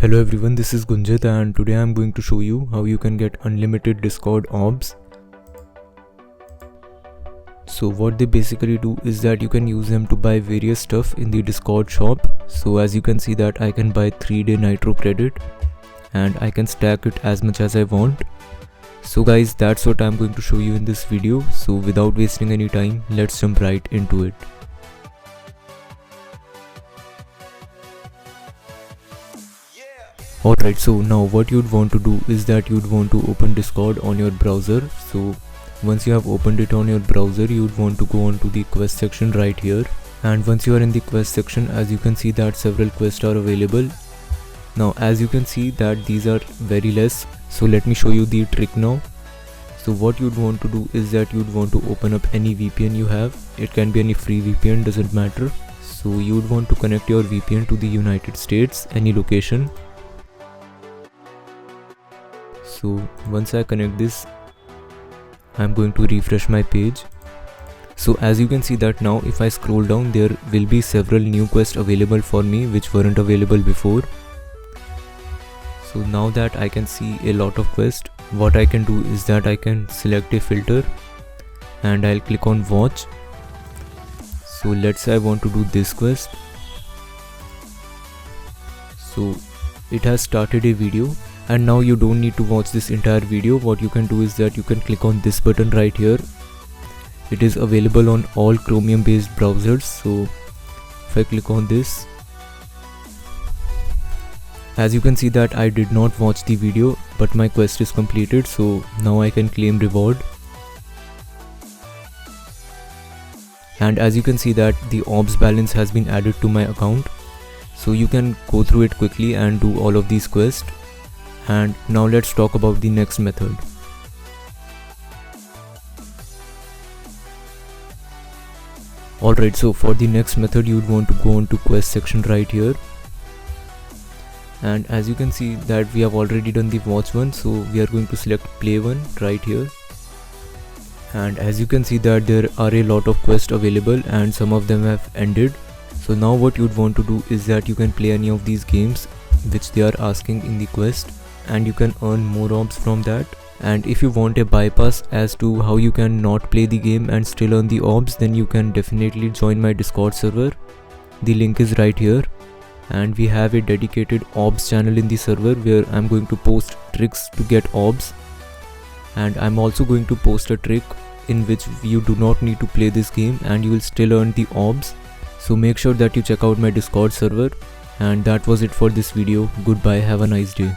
Hello everyone, this is Gunjit and today I am going to show you how you can get unlimited Discord ORBS. So what they basically do is that you can use them to buy various stuff in the Discord shop. So as you can see that I can buy 3-day Nitro credit and I can stack it as much as I want. So guys, that's what I am going to show you in this video. So without wasting any time, let's jump right into it. Alright, so now what you'd want to do is that you'd want to open Discord on your browser. So once you have opened it on your browser, you'd want to go on to the quest section right here. And once you are in the quest section, as you can see that several quests are available. Now as you can see that these are very less. So let me show you the trick now. So what you'd want to do is that you'd want to open up any VPN you have. It can be any free VPN, doesn't matter. So you'd want to connect your VPN to the United States, any location. So once I connect this, I'm going to refresh my page. So as you can see that now if I scroll down, there will be several new quests available for me which weren't available before. So now that I can see a lot of quests, what I can do is that I can select a filter and I'll click on watch. So let's say I want to do this quest. So it has started a video. And now you don't need to watch this entire video. What you can do is that you can click on this button right here. It is available on all Chromium based browsers. So if I click on this, as you can see that I did not watch the video, but my quest is completed. So now I can claim reward. And as you can see that the ORBS balance has been added to my account. So you can go through it quickly and do all of these quests. And now let's talk about the next method. Alright, so for the next method you'd want to go on to quest section right here. And as you can see that we have already done the watch one, so we are going to select play one right here. And as you can see that there are a lot of quests available and some of them have ended. So now what you'd want to do is that you can play any of these games which they are asking in the quest, and you can earn more ORBS from that. And if you want a bypass as to how you can not play the game and still earn the ORBS, then you can definitely join my Discord server. The link is right here, and we have a dedicated ORBS channel in the server where I'm going to post tricks to get ORBS, and I'm also going to post a trick in which you do not need to play this game and you will still earn the ORBS. So make sure that you check out my Discord server. And that was it for this video. Goodbye, have a nice day.